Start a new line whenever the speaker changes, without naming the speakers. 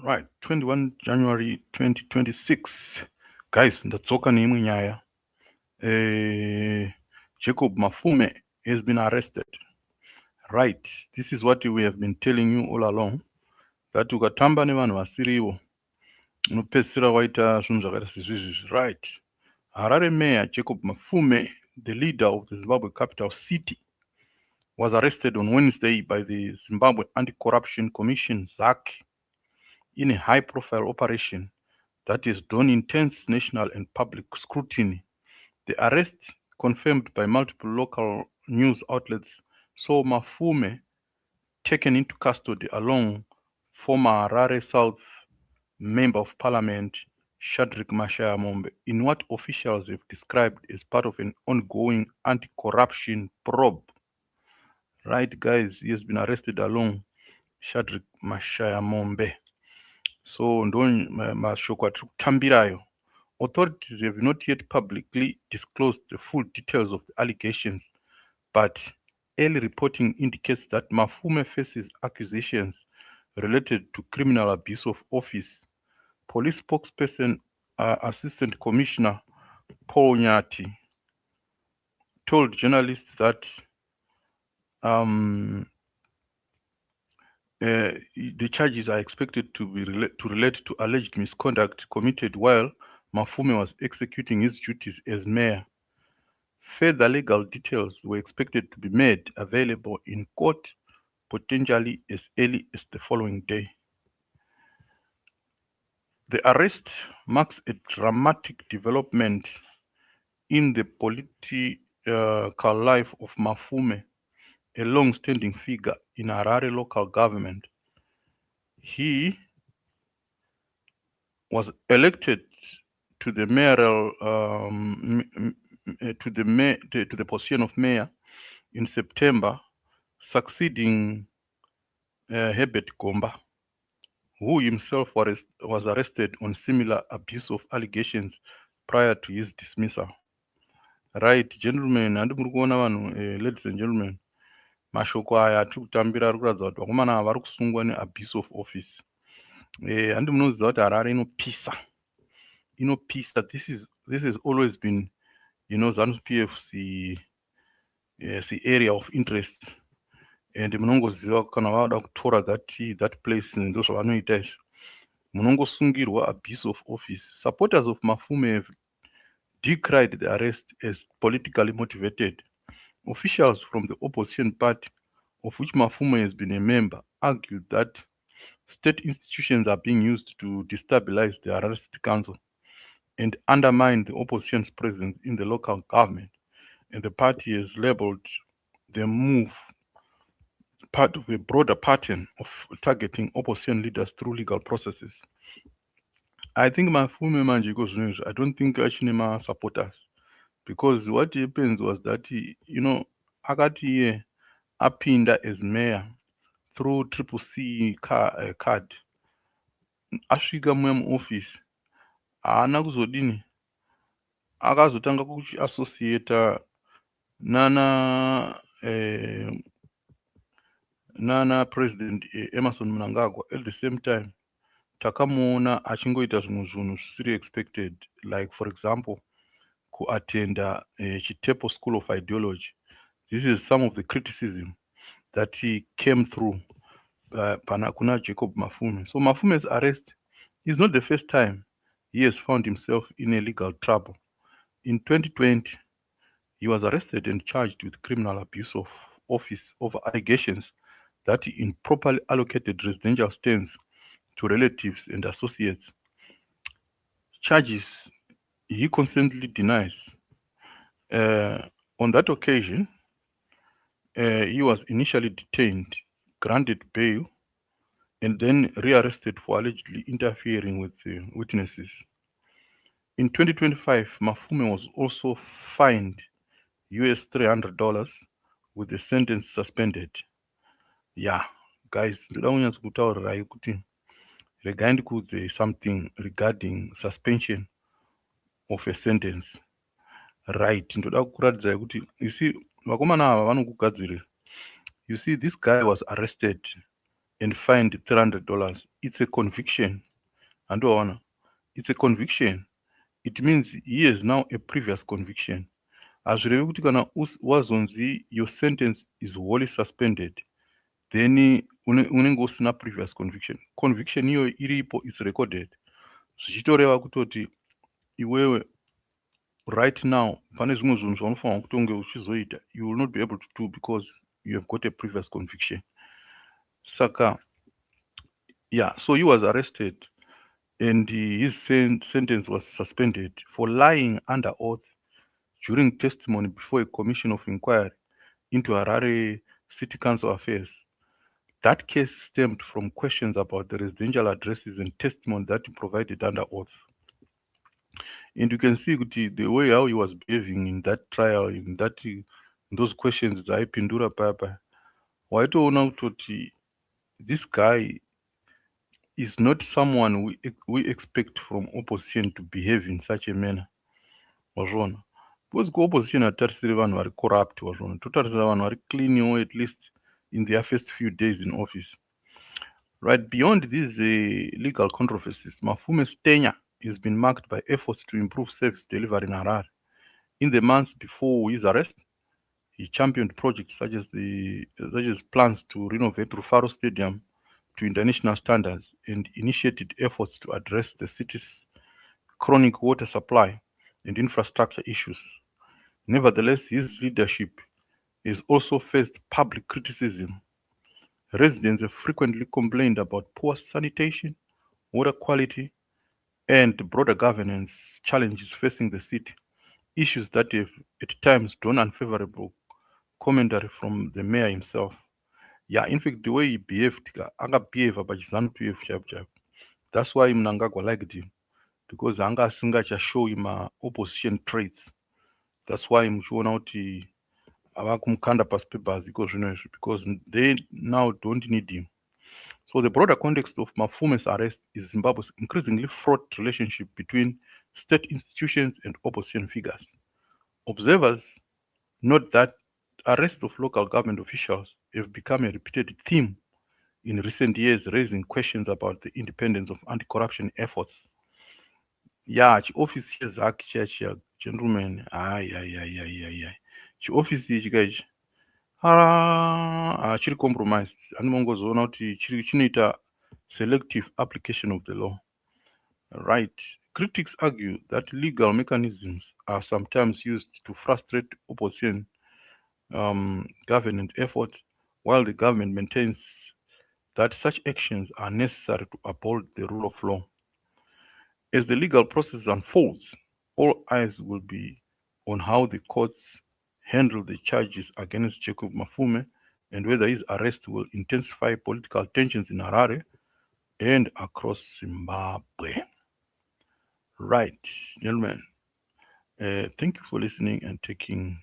Right, 21 January 2026. Guys, ndadzoka neimwe nyaya. Jacob Mafume has been arrested. Right, this is what we have been telling you all along. That ukatamba nevanhu vasirivo unopedzisira waita zvinhu zvakaita sezvizvi. Right. Harare Mayor Jacob Mafume, the leader of the Zimbabwe capital city, was arrested on Wednesday by the Zimbabwe Anti Corruption Commission, ZACC, in a high-profile operation that has drawn intense national and public scrutiny. The arrest, confirmed by multiple local news outlets, saw Mafume taken into custody along former Harare South Member of Parliament Shadreck Mashayamombe in what officials have described as part of an ongoing anti-corruption probe. Right, guys, he has been arrested along Shadreck Mashayamombe. So ndoni mashoko atiri kutambirayo. Authorities have not yet publicly disclosed the full details of the allegations, but early reporting indicates that Mafume faces accusations related to criminal abuse of office. Police spokesperson, Assistant Commissioner Paul Nyati, told journalists that the charges are expected to relate to alleged misconduct committed while Mafume was executing his duties as mayor. Further legal details were expected to be made available in court, potentially as early as the following day. The arrest marks a dramatic development in the political life of Mafume, a long-standing figure in Harare local government. He was elected to the mayoral to the position of mayor in September, succeeding Herbert Gomba, who himself was arrested on similar abuse of allegations prior to his dismissal. Right, gentlemen, and ladies and gentlemen, mashoko aya atiri kutambira ari kuratidza kuti vakomana ava vari kusungwa neabuse of office. Handi munoziva kuti Harare inopisa. This has always been, ZANU-PF area of interest, and munongoziva kana vada kutora that place ndo zvavanoita izvi, munongosungirwa abuse of office. Supporters of Mafume have decried the arrest as politically motivated. Officials from the opposition party, of which Mafume has been a member, argued that state institutions are being used to destabilize the Harare City Council and undermine the opposition's presence in the local government. And the party has labeled the move part of a broader pattern of targeting opposition leaders through legal processes. I think Mafume manje goes, I don't think Achinema supporters, because what happens was that akati apinda as mayor through CCC card, asvika muya muoffice haana kuzodini, akazotanga kuchiassociata nana president Emerson Mnangagwa. At the same time takamuona achingoita zvinhu zvisiri expected, like for example kuatenda Chitepo School of Ideology. This is some of the criticism that he came through kuna Jacob Mafume. So Mafume's arrest is not the first time he has found himself in a legal trouble. In 2020, he was arrested and charged with criminal abuse of office over allegations that he improperly allocated residential stands to relatives and associates. Charges he constantly denies. On that occasion, he was initially detained, granted bail, and then rearrested for allegedly interfering with the witnesses. In 2025, Mafume was also fined US $300 with the sentence suspended. Yeah, guys, regai ndikuudze something regarding suspension of a sentence. Right, ndoda kuratidzai kuti, you see, vakomana ava vanokugadzirira. You see, this guy was arrested and fined $300. It's a conviction. And it's a conviction. It means he has now a previous conviction. Hazvireve kuti kana wazonzi your sentence is wholly suspended, then unenge usina previous conviction. Conviction iyoyo iripo, is recorded. Zvichitoreva kutoti iwewe right now pane zvimwe zvinhu zvaunofanira kuti unge uchizoita, you will not be able to do because you have got a previous conviction. Saka, yeah, so he was arrested and his sentence was suspended for lying under oath during testimony before a commission of inquiry into Harare City Council affairs. That case stemmed from questions about the residential addresses and testimony that he provided under oath. And you can see the way how he was behaving in that trial, in those questions dzaipindura papa, waitoona kuti this guy is not someone we expect from opposition to behave in such a manner. Wazvona, because opposition hatarisiri vanhu vari corrupt, wazvona, totarisira vanhu vari clean, or at least in their first few days in office. Right, beyond these legal controversies, Mafume's tenure has been marked by efforts to improve service delivery in Harare. In the months before his arrest, he championed projects such as plans to renovate Rufaro Stadium to international standards and initiated efforts to address the city's chronic water supply and infrastructure issues. Nevertheless, his leadership has also faced public criticism. Residents have frequently complained about poor sanitation, water quality, and broader governance challenges facing the city, issues that have at times drawn unfavorable commentary from the mayor himself. Yeah, in fact, the way he behaved, behave about ZANU-PF. That's why Mnangagwa liked him, because anga asingacha show him opposition traits. That's why muchiona kuti avakumukanda pasi pebhazi iko zvino izvi, because they now don't need him. So the broader context of Mafume's arrest is Zimbabwe's increasingly fraught relationship between state institutions and opposition figures. Observers note that arrests of local government officials have become a repeated theme in recent years, raising questions about the independence of anti-corruption efforts. Yeah, chiofisi cheZACC chiya gentlemen, chiofisi ichi kaichi chiri compromised. Animongozoona kuti chinoita selective application of the law. Right. Critics argue that legal mechanisms are sometimes used to frustrate opposition government effort, while the government maintains that such actions are necessary to uphold the rule of law. As the legal process unfolds, all eyes will be on how the courts handle the charges against Jacob Mafume and whether his arrest will intensify political tensions in Harare and across Zimbabwe. Right, gentlemen. Thank you for listening and taking